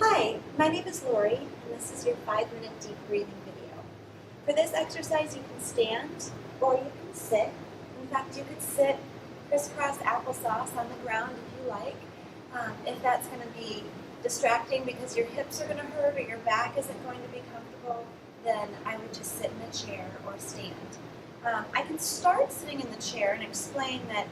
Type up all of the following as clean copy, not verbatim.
Hi, my name is Lori, and this is your 5-minute deep breathing video. For this exercise, you can stand or you can sit. In fact, you could sit crisscross applesauce on the ground if you like. If that's going to be distracting because your hips are going to hurt or your back isn't going to be comfortable, then I would just sit in a chair or stand. I can start sitting in the chair and explain that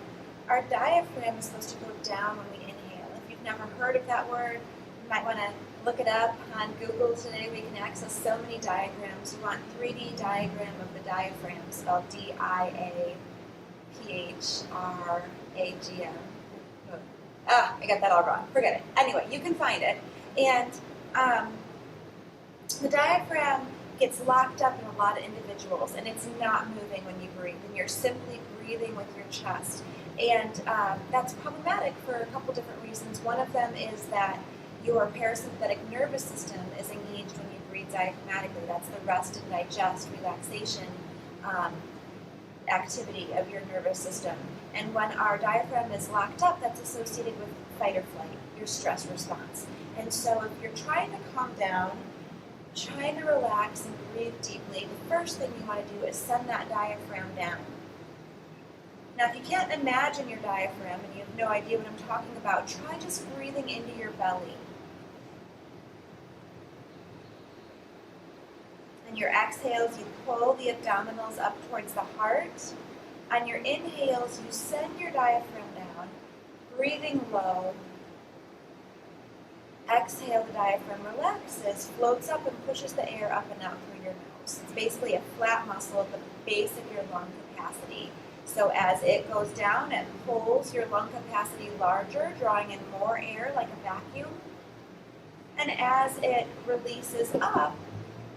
our diaphragm is supposed to go down when we inhale. If you've never heard of that word, you might want to look it up on Google today. We can access so many diagrams. You want 3D diagram of the diaphragm, spelled D-I-A-P-H-R-A-G-M. I got that all wrong. Forget it. Anyway, you can find it. And the diaphragm gets locked up in a lot of individuals, and it's not moving when you breathe, and you're simply breathing with your chest. And that's problematic for a couple different reasons. One of them is that your parasympathetic nervous system is engaged when you breathe diaphragmatically. That's the rest and digest, relaxation activity of your nervous system. And when our diaphragm is locked up, that's associated with fight or flight, your stress response. And so if you're trying to calm down, trying to relax and breathe deeply, the first thing you want to do is send that diaphragm down. Now, if you can't imagine your diaphragm and you have no idea what I'm talking about, try just breathing into your belly. On your exhales, you pull the abdominals up towards the heart. On your inhales, you send your diaphragm down, breathing low. Exhale, the diaphragm relaxes, floats up and pushes the air up and out through your nose. It's basically a flat muscle at the base of your lung capacity. So as it goes down, it pulls your lung capacity larger, drawing in more air like a vacuum. And as it releases up,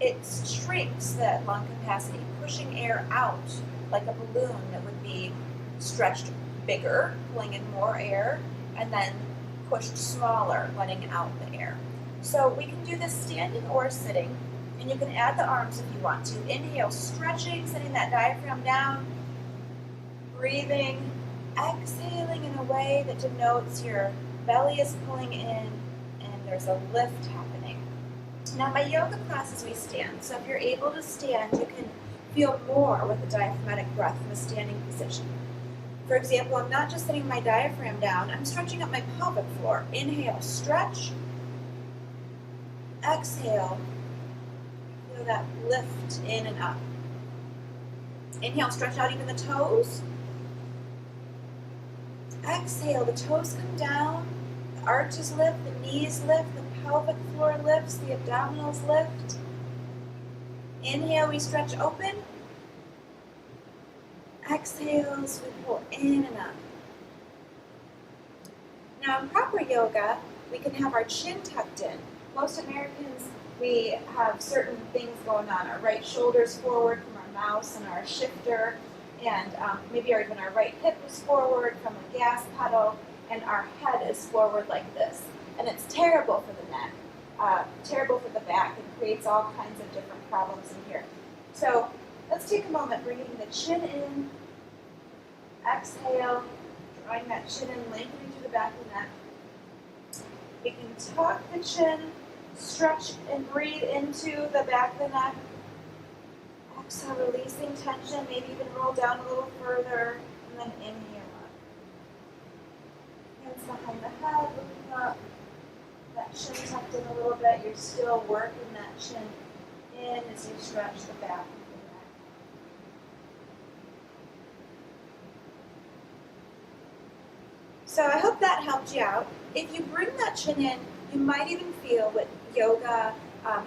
it shrinks that lung capacity, pushing air out like a balloon that would be stretched bigger, pulling in more air, and then pushed smaller, letting out the air. So we can do this standing or sitting, and you can add the arms if you want to. Inhale, stretching, sending that diaphragm down, breathing, exhaling in a way that denotes your belly is pulling in and there's a lift happening. Now, my yoga classes, we stand. So if you're able to stand, you can feel more with the diaphragmatic breath in a standing position. For example, I'm not just setting my diaphragm down, I'm stretching up my pelvic floor. Inhale, stretch. Exhale, feel that lift in and up. Inhale, stretch out even the toes. Exhale, the toes come down, the arches lift, the knees lift, the pelvic floor lifts, the abdominals lift. Inhale, we stretch open. Exhales, we pull in and up. Now in proper yoga, we can have our chin tucked in. Most Americans, we have certain things going on. Our right shoulder's forward from our mouse and our shifter, and maybe even our right hip is forward from a gas pedal, and our head is forward like this. And it's terrible for the neck, terrible for the back. It creates all kinds of different problems in here. So let's take a moment, bringing the chin in, exhale, drawing that chin in, lengthening through the back of the neck. We can tuck the chin, stretch and breathe into the back of the neck. Exhale, releasing tension, maybe even roll down a little further, and then inhale up. Hands behind the head, looking up. That chin tucked in a little bit. You're still working that chin in as you stretch the back of the neck. So I hope that helped you out. If you bring that chin in, you might even feel what yoga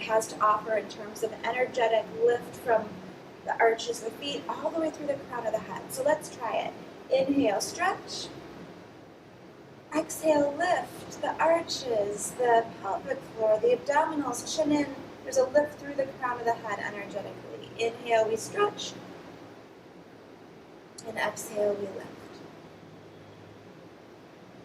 has to offer in terms of energetic lift from the arches of the feet all the way through the crown of the head. So let's try it. Inhale, stretch. Exhale, lift the arches, the pelvic floor, the abdominals, chin in. There's a lift through the crown of the head energetically. Inhale, we stretch. And exhale, we lift.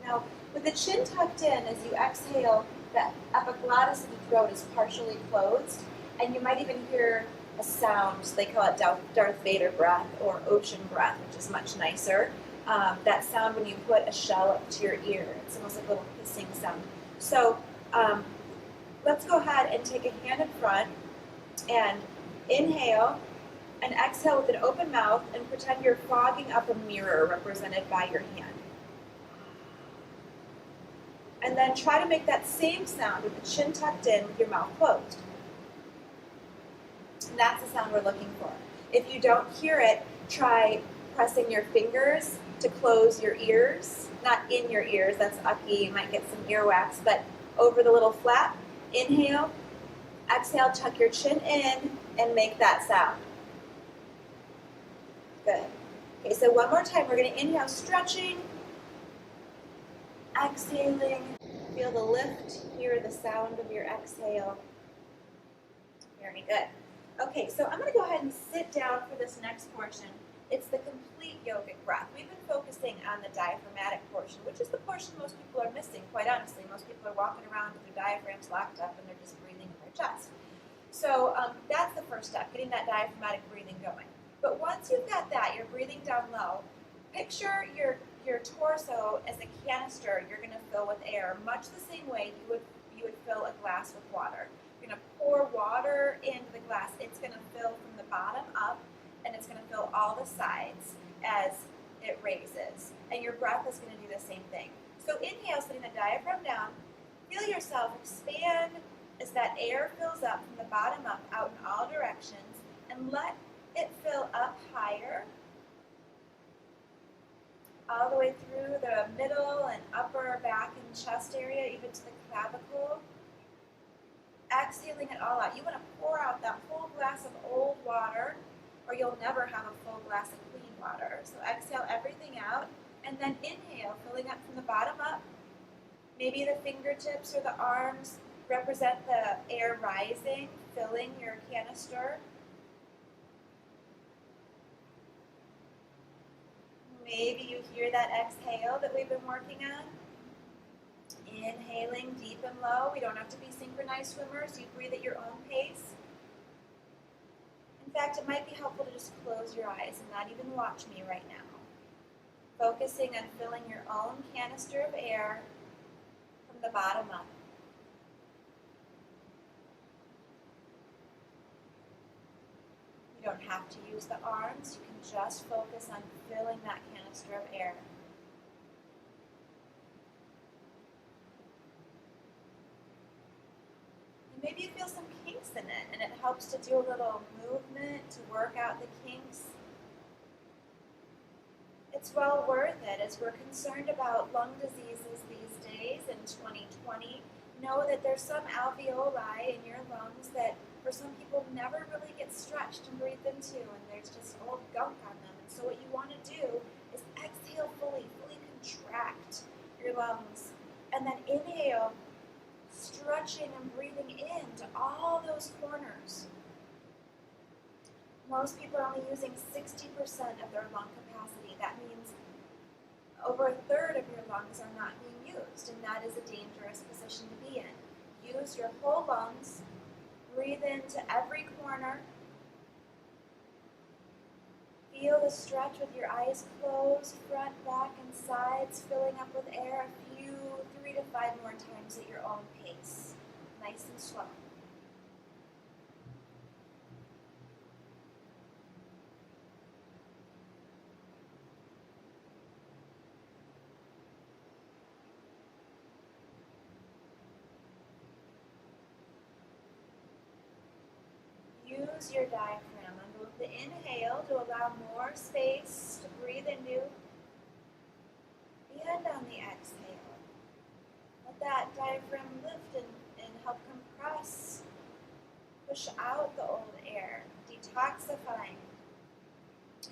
Now, with the chin tucked in, as you exhale, the epiglottis of the throat is partially closed, and you might even hear a sound. They call it Darth Vader breath or ocean breath, which is much nicer. That sound when you put a shell up to your ear. It's almost like a little hissing sound. So let's go ahead and take a hand in front and inhale and exhale with an open mouth and pretend you're fogging up a mirror represented by your hand. And then try to make that same sound with the chin tucked in with your mouth closed. And that's the sound we're looking for. If you don't hear it, try pressing your fingers to close your ears. Not in your ears, that's ucky, you might get some earwax, but over the little flap. Inhale, exhale, tuck your chin in, and make that sound. Good. Okay, so one more time, we're going to inhale, stretching, exhaling. Feel the lift, hear the sound of your exhale. Very good. Okay, so I'm going to go ahead and sit down for this next portion. It's the complete yogic breath. We've been focusing on the diaphragmatic portion, which is the portion most people are missing, quite honestly. Most people are walking around with their diaphragms locked up and they're just breathing in their chest. So that's the first step, getting that diaphragmatic breathing going. But once you've got that, you're breathing down low, picture your torso as a canister you're going to fill with air, much the same way you would fill a glass with water. You're going to pour water into the glass. It's going to fill from the bottom up, and it's going to fill all the sides as it raises. And your breath is going to do the same thing. So inhale, sitting the diaphragm down. Feel yourself expand as that air fills up from the bottom up, out in all directions, and let it fill up higher, all the way through the middle and upper back and chest area, even to the clavicle. Exhaling it all out. You want to pour out that whole glass of old water, or you'll never have a full glass of clean water. So exhale everything out, and then inhale, filling up from the bottom up. Maybe the fingertips or the arms represent the air rising, filling your canister. Maybe you hear that exhale that we've been working on. Inhaling deep and low. We don't have to be synchronized swimmers. You breathe at your own pace. In fact, it might be helpful to just close your eyes and not even watch me right now. Focusing on filling your own canister of air from the bottom up. You don't have to use the arms. You can just focus on filling that canister of air. And maybe you feel some kinks in it, and it helps to do a little movement to work out the kinks. It's well worth it as we're concerned about lung diseases these days in 2020. Know that there's some alveoli in your lungs that for some people never really get stretched and breathed into, and there's just old gunk on them. And so what you want to do is exhale fully contract your lungs, and then inhale, stretching and breathing into all those corners. Most people are only using 60% of their lung capacity. That means over a third of your lungs are not being used, and that is a dangerous position to be in. Use your whole lungs. Breathe into every corner. Feel the stretch with your eyes closed, front, back, and sides, filling up with air a few, 3 to 5 more times at your own pace. Nice and slow. Use your diaphragm on both the inhale to allow more space to breathe into, and on the exhale. Let that diaphragm lift and help compress, push out the old air, detoxifying.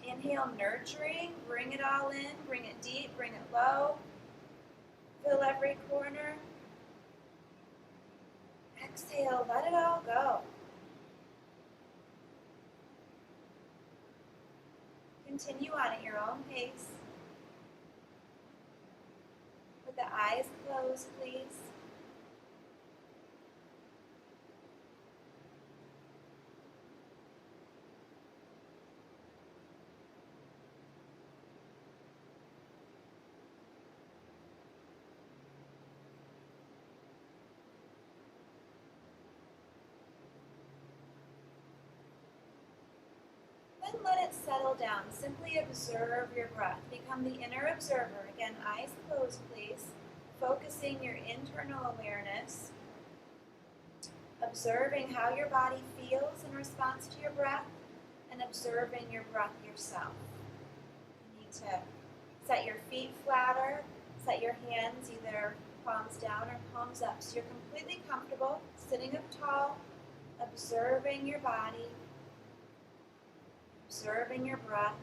Inhale, nurturing, bring it all in, bring it deep, bring it low. Fill every corner. Exhale, let it all go. Continue on at your own pace. With the eyes closed, please. settle down, simply observe your breath. Become the inner observer. Again, eyes closed, please. Focusing your internal awareness. Observing how your body feels in response to your breath, and observing your breath yourself. You need to set your feet flatter, set your hands either palms down or palms up so you're completely comfortable, sitting up tall, observing your body, observing your breath.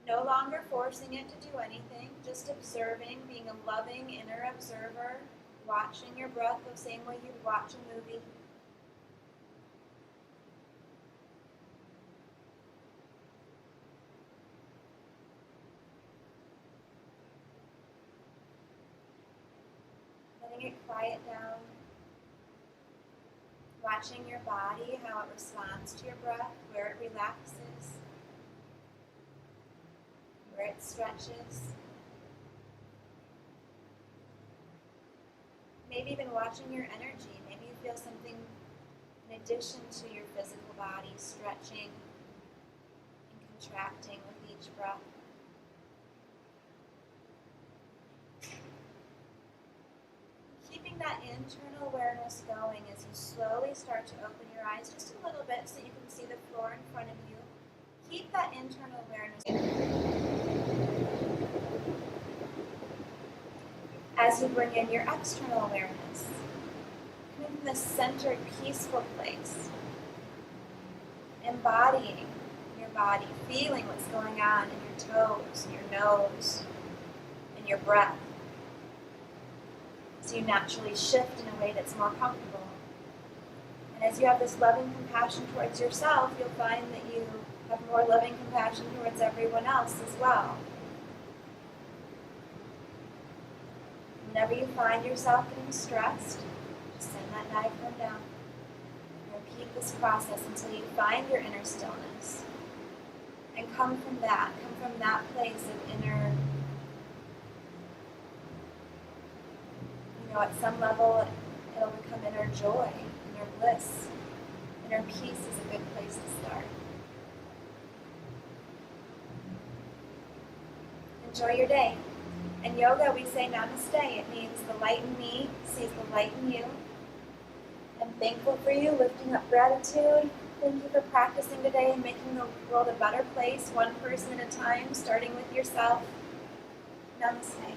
No longer forcing it to do anything, just observing, being a loving inner observer, watching your breath the same way you'd watch a movie. Letting it quiet down. Watching your body, how it responds to your breath, where it relaxes, where it stretches. Maybe even watching your energy. Maybe you feel something in addition to your physical body stretching and contracting with each breath. Keeping that internal awareness going as you slowly start to open your eyes just a little bit so you can see the floor in front of you. Keep that internal awareness as you bring in your external awareness. Coming from this centered, peaceful place. Embodying your body, feeling what's going on in your toes, in your nose, in your breath. So you naturally shift in a way that's more comfortable. And as you have this loving compassion towards yourself, you'll find that you have more loving compassion towards everyone else as well. Whenever you find yourself getting stressed, just send that diaphragm down. And repeat this process until you find your inner stillness. And come from that place of inner, at some level, it'll become inner joy, inner bliss. Inner peace is a good place to start. Enjoy your day. In yoga, we say namaste. It means the light in me sees the light in you. I'm thankful for you, lifting up gratitude. Thank you for practicing today and making the world a better place, one person at a time, starting with yourself. Namaste.